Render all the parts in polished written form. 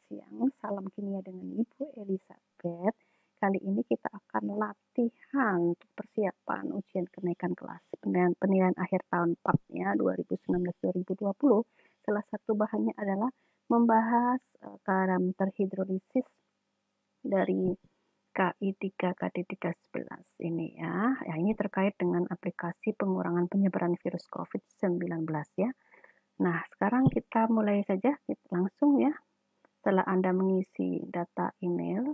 siang. Salam kimia dengan Ibu Elizabeth. Kali ini kita akan latihan untuk persiapan ujian kenaikan kelas penilaian akhir tahun 4 ya 2019-2020. Salah satu bahannya adalah membahas garam terhidrolisis dari KI3 KD311 ini ya. Ini terkait dengan aplikasi pengurangan penyebaran virus COVID-19 ya. Nah, sekarang kita mulai saja, langsung ya. Setelah Anda mengisi data email,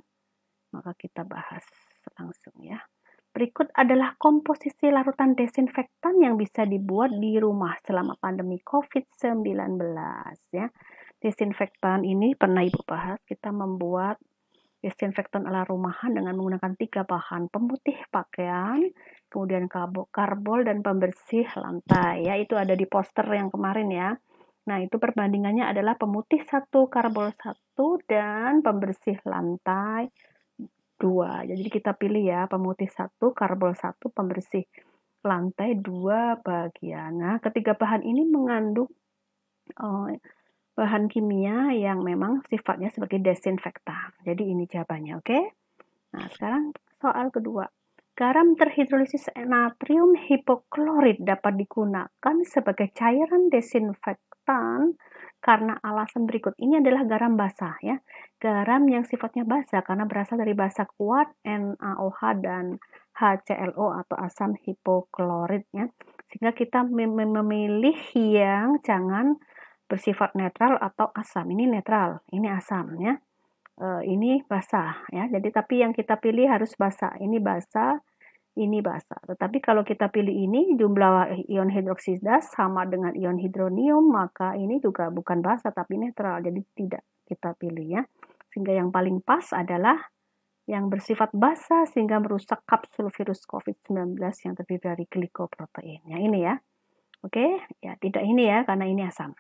maka kita bahas langsung ya. Berikut adalah komposisi larutan desinfektan yang bisa dibuat di rumah selama pandemi COVID-19 ya. Desinfektan ini pernah Ibu bahas, kita membuat desinfektan ala rumahan dengan menggunakan 3 bahan, pemutih pakaian, kemudian karbol dan pembersih lantai ya. Itu ada di poster yang kemarin ya. Nah, itu perbandingannya adalah pemutih 1, karbol 1, dan pembersih lantai 2. Jadi kita pilih ya, pemutih 1, karbol 1, pembersih lantai 2 bagian. Nah, ketiga bahan ini mengandung bahan kimia yang memang sifatnya sebagai desinfektan. Jadi ini jawabannya, oke? Nah, sekarang soal kedua. Garam terhidrolisis natrium hipoklorit dapat digunakan sebagai cairan desinfektan karena alasan berikut. Ini adalah garam basah ya. Garam yang sifatnya basah karena berasal dari basa kuat NaOH dan HClO atau asam hipoklorit ya. Sehingga kita memilih yang jangan bersifat netral atau asam. Ini netral, ini asam ya. Ini basah ya. Jadi tapi yang kita pilih harus basah. Ini basah, ini basah. Tetapi kalau kita pilih ini jumlah ion hidroksida sama dengan ion hidronium, maka ini juga bukan basah tapi netral. Jadi tidak kita pilih ya. Sehingga yang paling pas adalah yang bersifat basah sehingga merusak kapsul virus COVID-19 yang terdiri dari glikoprotein. Ya ini ya. Oke, ya tidak ini ya karena ini asam.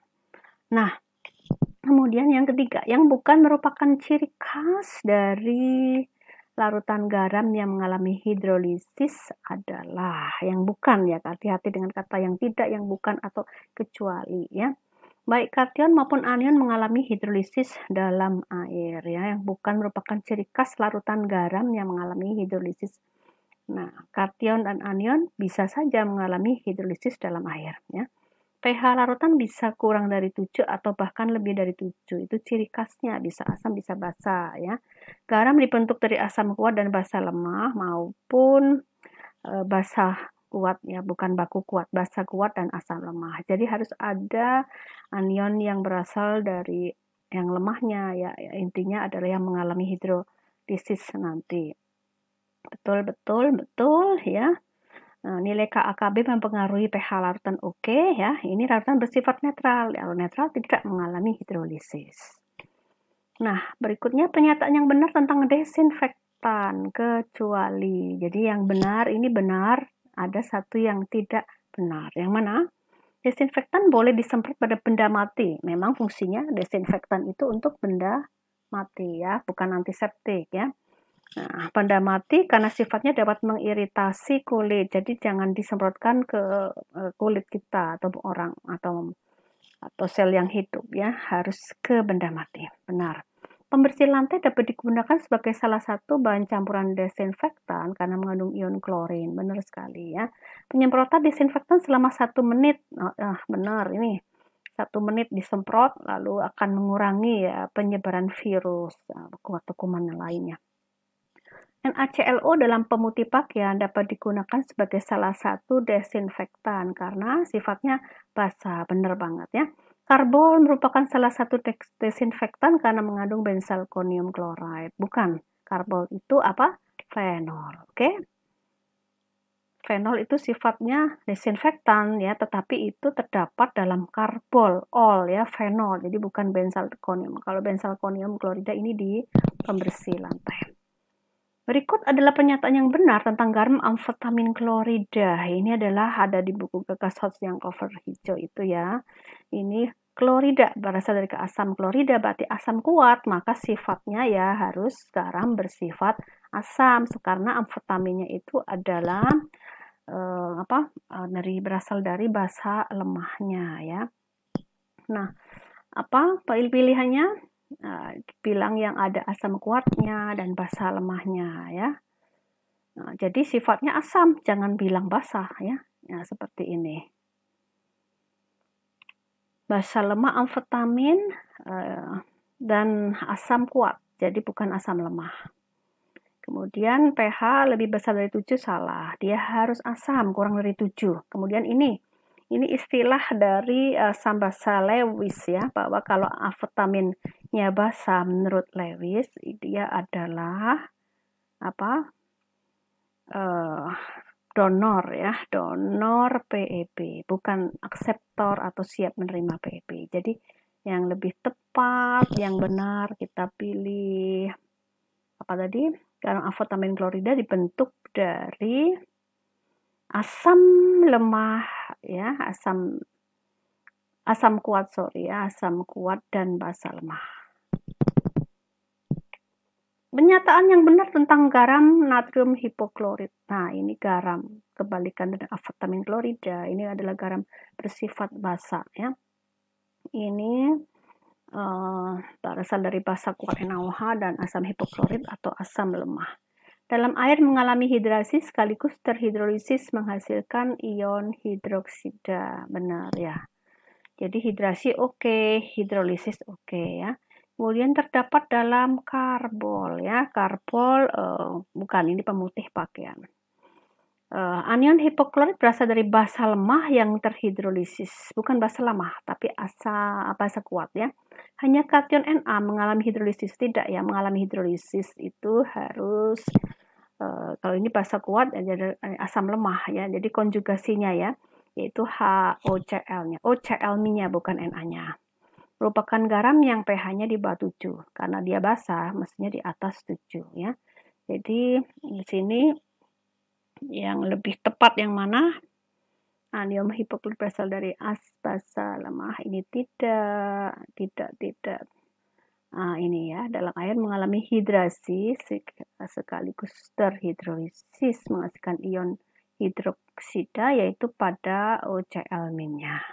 Nah, kemudian yang ketiga, yang bukan merupakan ciri khas dari larutan garam yang mengalami hidrolisis adalah yang bukan ya, hati-hati dengan kata yang tidak, yang bukan atau kecuali ya. Baik kation maupun anion mengalami hidrolisis dalam air ya, yang bukan merupakan ciri khas larutan garam yang mengalami hidrolisis. Nah, kation dan anion bisa saja mengalami hidrolisis dalam air ya. pH larutan bisa kurang dari 7 atau bahkan lebih dari 7. Itu ciri khasnya, bisa asam, bisa basa ya. Garam dibentuk dari asam kuat dan basa lemah maupun basa kuat ya, bukan baku kuat, basa kuat dan asam lemah. Jadi harus ada anion yang berasal dari yang lemahnya ya, intinya adalah yang mengalami hidrolisis nanti. Betul ya. Nah, nilai KAKB mempengaruhi pH larutan oke ya. Ini larutan bersifat netral. Kalau netral tidak mengalami hidrolisis. Nah, berikutnya pernyataan yang benar tentang desinfektan kecuali. Jadi yang benar ini benar, ada satu yang tidak benar. Yang mana? Desinfektan boleh disemprot pada benda mati. Memang fungsinya desinfektan itu untuk benda mati ya, bukan antiseptik ya. Nah, benda mati karena sifatnya dapat mengiritasi kulit, jadi jangan disemprotkan ke kulit kita atau orang atau sel yang hidup ya, harus ke benda mati. Benar. Pembersih lantai dapat digunakan sebagai salah satu bahan campuran desinfektan karena mengandung ion klorin. Benar sekali ya. Penyemprotan desinfektan selama 1 menit. Benar ini. 1 menit disemprot lalu akan mengurangi ya penyebaran virus atau kuman lainnya. NaClO dalam pemutih pakaian dapat digunakan sebagai salah satu desinfektan karena sifatnya basah, benar banget ya. Karbol merupakan salah satu desinfektan karena mengandung benzalkonium chloride. Bukan, karbol itu apa? Fenol, oke? Fenol itu sifatnya desinfektan ya, tetapi itu terdapat dalam karbol, ya, fenol. Jadi bukan benzalkonium. Kalau benzalkonium klorida ini di pembersih lantai. Berikut adalah pernyataan yang benar tentang garam amfetamin klorida. Ini adalah ada di buku Gagas Hots yang cover hijau itu ya. Ini klorida berasal dari asam klorida, berarti asam kuat, maka sifatnya ya harus garam bersifat asam karena amfetaminnya itu adalah berasal dari basa lemahnya ya. Nah, pilihannya bilang yang ada asam kuatnya dan basa lemahnya ya. Nah, jadi sifatnya asam, jangan bilang basa ya. Ya, seperti ini. Basa lemah amfetamin dan asam kuat, jadi bukan asam lemah. Kemudian pH lebih besar dari 7 salah, dia harus asam kurang dari 7. Kemudian ini istilah dari Sambasa Lewis ya, bahwa kalau amfetaminnya basa menurut Lewis dia adalah apa? Donor ya, donor PEP, bukan akseptor atau siap menerima PEP. Jadi yang lebih tepat, yang benar kita pilih apa tadi? Garam amfetamin klorida dibentuk dari asam lemah ya, asam kuat dan basa lemah. Pernyataan yang benar tentang garam natrium hipoklorit. Nah, ini garam kebalikan dengan amfetamin klorida. Ini adalah garam bersifat basa ya. Ini berasal dari basa kuat NaOH dan asam hipoklorit atau asam lemah. Dalam air mengalami hidrasi sekaligus terhidrolisis menghasilkan ion hidroksida. Benar ya. Jadi hidrasi oke, hidrolisis oke ya. Kemudian terdapat dalam karbol ya. Karbol bukan, ini pemutih pakaian. Anion hipoklorit berasal dari basa lemah yang terhidrolisis, bukan basa lemah, tapi basa kuat ya. Hanya kation Na mengalami hidrolisis, tidak ya, mengalami hidrolisis itu harus kalau ini basa kuat jadi asam lemah ya. Jadi konjugasinya ya, yaitu HOCl-nya, OCl-nya bukan Na-nya. Merupakan garam yang pH-nya di bawah 7 karena dia basa, mestinya di atas 7 ya. Jadi di sini yang lebih tepat yang mana? Anion hipoklorit berasal dari basa lemah. Ini tidak. Ini ya, dalam air mengalami hidrasi sekaligus terhidrolisis menghasilkan ion hidroksida yaitu pada OCl-nya.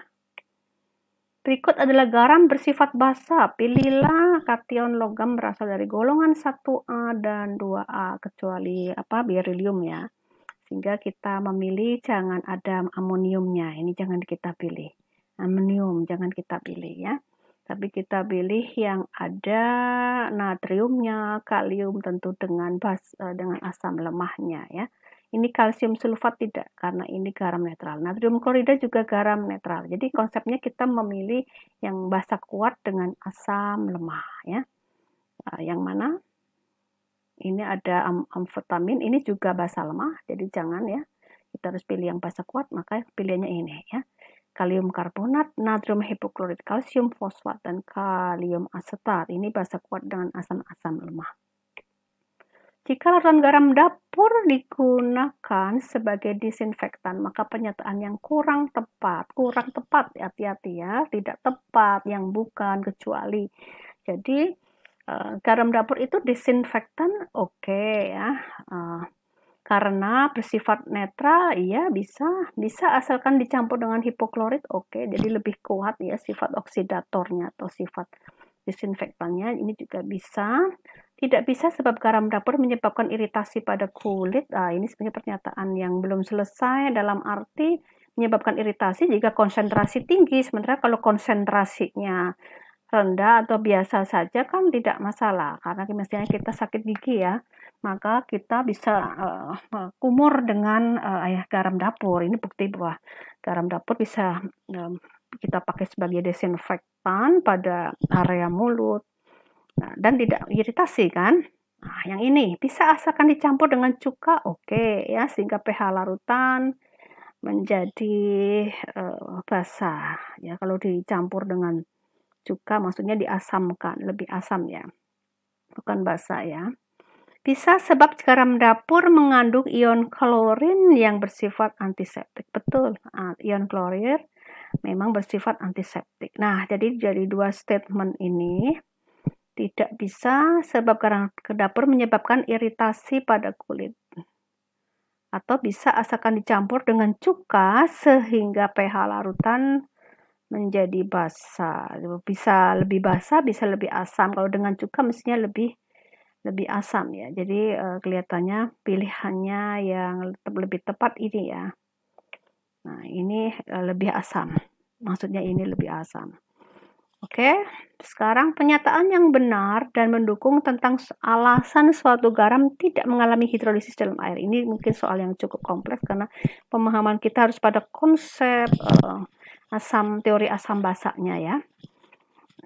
Berikut adalah garam bersifat basa. Pilihlah kation logam berasal dari golongan 1A dan 2A kecuali berilium ya. Sehingga kita memilih jangan ada amoniumnya. Ini jangan kita pilih. Amonium jangan kita pilih ya. Tapi kita pilih yang ada natriumnya, kalium tentu dengan asam lemahnya ya. Ini kalsium sulfat tidak, karena ini garam netral. Natrium klorida juga garam netral. Jadi konsepnya kita memilih yang basa kuat dengan asam lemah ya. Yang mana? Ini ada amfetamin, ini juga basa lemah, jadi jangan ya. Kita harus pilih yang basa kuat, maka pilihannya ini ya. Kalium karbonat, natrium hipoklorit, kalsium fosfat, dan kalium asetat. Ini basa kuat dengan asam-asam lemah. Jika larutan garam dapur digunakan sebagai disinfektan, maka pernyataan yang kurang tepat, hati-hati ya, tidak tepat, yang bukan, kecuali. Jadi, garam dapur itu disinfektan oke ya, karena bersifat netral iya bisa asalkan dicampur dengan hipoklorit oke, jadi lebih kuat ya sifat oksidatornya atau sifat disinfektannya. Ini juga bisa. Tidak bisa sebab garam dapur menyebabkan iritasi pada kulit. Ini sebenarnya pernyataan yang belum selesai, dalam arti menyebabkan iritasi jika konsentrasi tinggi, sementara kalau konsentrasinya rendah atau biasa saja kan tidak masalah, karena misalnya kita sakit gigi ya, maka kita bisa kumur dengan garam dapur. Ini bukti bahwa garam dapur bisa kita pakai sebagai desinfektan pada area mulut, dan tidak iritasi kan. Nah, yang ini bisa asalkan dicampur dengan cuka oke ya, sehingga pH larutan menjadi basah ya. Kalau dicampur dengan cuka maksudnya diasamkan, lebih asam ya, bukan basa ya. Bisa sebab garam dapur mengandung ion klorin yang bersifat antiseptik. Betul, ion klorin memang bersifat antiseptik. Nah, jadi dari dua statement ini tidak bisa sebab garam dapur menyebabkan iritasi pada kulit, atau bisa asalkan dicampur dengan cuka sehingga pH larutan menjadi basa. Bisa lebih basa, bisa lebih asam. Kalau dengan cuka mestinya lebih asam ya. Jadi kelihatannya pilihannya yang lebih tepat ini ya. Nah, ini lebih asam. Maksudnya ini lebih asam. Oke, sekarang pernyataan yang benar dan mendukung tentang alasan suatu garam tidak mengalami hidrolisis dalam air. Ini mungkin soal yang cukup kompleks karena pemahaman kita harus pada konsep teori asam basanya ya.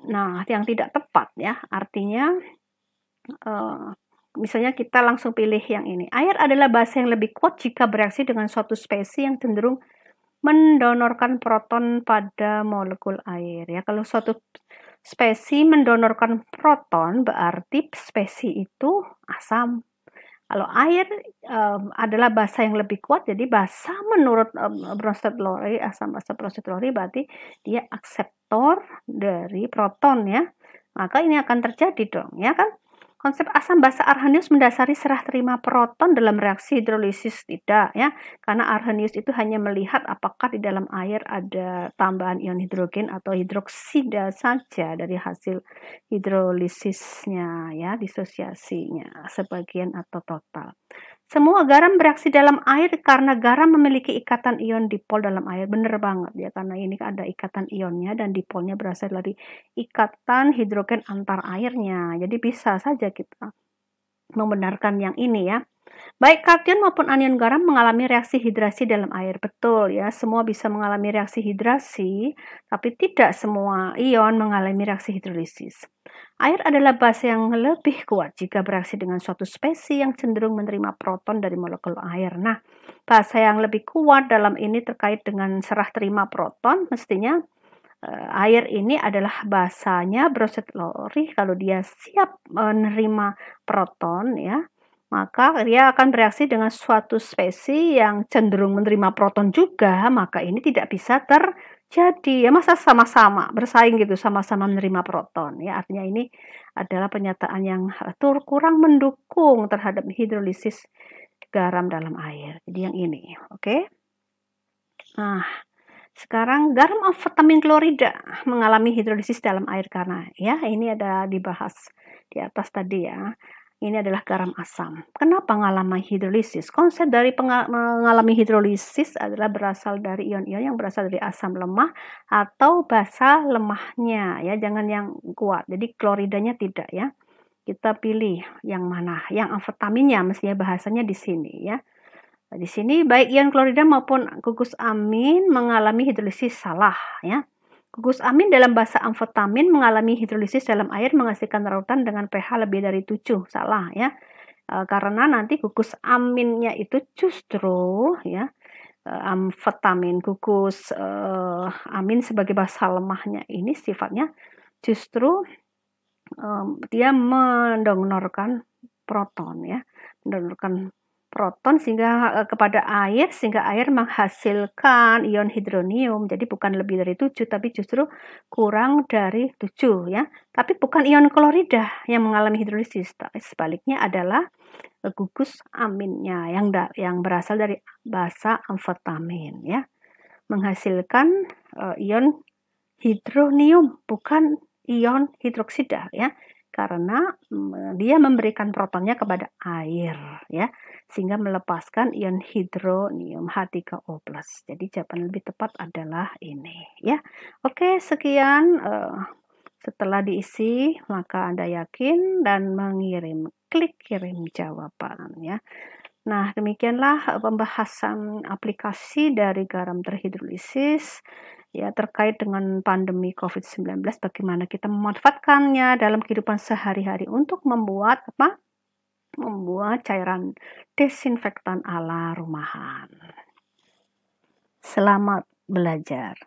Nah, yang tidak tepat ya, artinya misalnya kita langsung pilih yang ini. Air adalah basa yang lebih kuat jika bereaksi dengan suatu spesies yang cenderung mendonorkan proton pada molekul air ya. Kalau suatu spesies mendonorkan proton berarti spesies itu asam. Kalau air adalah basa yang lebih kuat, jadi basa menurut Bronsted Lowry, asam basa Bronsted Lowry berarti dia akseptor dari proton ya. Maka ini akan terjadi dong ya kan. Konsep asam basa Arrhenius mendasari serah terima proton dalam reaksi hidrolisis tidak ya. Karena Arrhenius itu hanya melihat apakah di dalam air ada tambahan ion hidrogen atau hidroksida saja dari hasil hidrolisisnya ya, disosiasinya sebagian atau total. Semua garam bereaksi dalam air karena garam memiliki ikatan ion dipol dalam air. Bener banget ya, karena ini ada ikatan ionnya dan dipolnya berasal dari ikatan hidrogen antar airnya. Jadi bisa saja kita membenarkan yang ini ya. Baik kation maupun anion garam mengalami reaksi hidrasi dalam air. Betul ya, semua bisa mengalami reaksi hidrasi, tapi tidak semua ion mengalami reaksi hidrolisis. Air adalah basa yang lebih kuat jika bereaksi dengan suatu spesies yang cenderung menerima proton dari molekul air. Nah, basa yang lebih kuat dalam ini terkait dengan serah terima proton, mestinya air ini adalah basanya Bronsted Lowry. Kalau dia siap menerima proton ya, maka dia akan bereaksi dengan suatu spesies yang cenderung menerima proton juga, maka ini tidak bisa terjadi. Ya masa sama-sama bersaing gitu, sama-sama menerima proton ya. Artinya ini adalah pernyataan yang kurang mendukung terhadap hidrolisis garam dalam air. Jadi yang ini, oke? Nah, sekarang garam amfetamin klorida mengalami hidrolisis dalam air karena ya ini ada dibahas di atas tadi ya. Ini adalah garam asam. Kenapa mengalami hidrolisis? Konsep dari mengalami hidrolisis adalah berasal dari ion-ion yang berasal dari asam lemah atau basa lemahnya ya, jangan yang kuat. Jadi kloridanya tidak ya. Kita pilih yang mana? Yang amfetaminnya mestinya bahasanya di sini ya. Di sini baik ion klorida maupun gugus amin mengalami hidrolisis, salah ya. Gugus amin dalam bahasa amfetamin mengalami hidrolisis dalam air menghasilkan larutan dengan pH lebih dari 7, salah ya. Karena nanti gugus aminnya itu justru ya, amfetamin gugus amin sebagai basa lemahnya ini sifatnya justru dia mendonorkan proton ya, mendonorkan proton sehingga kepada air sehingga air menghasilkan ion hidronium. Jadi bukan lebih dari 7 tapi justru kurang dari 7 ya. Tapi bukan ion klorida yang mengalami hidrolisis, tapi sebaliknya adalah gugus aminnya yang berasal dari basa amfetamin ya. Menghasilkan ion hidronium bukan ion hidroksida ya. Karena dia memberikan protonnya kepada air ya, sehingga melepaskan ion hidronium H3O+. Jadi jawaban lebih tepat adalah ini ya. Oke, sekian setelah diisi maka Anda yakin dan klik kirim jawaban ya. Nah, demikianlah pembahasan aplikasi dari garam terhidrolisis ya terkait dengan pandemi COVID-19, bagaimana kita memanfaatkannya dalam kehidupan sehari-hari untuk membuat apa? Membuat cairan desinfektan ala rumahan. Selamat belajar.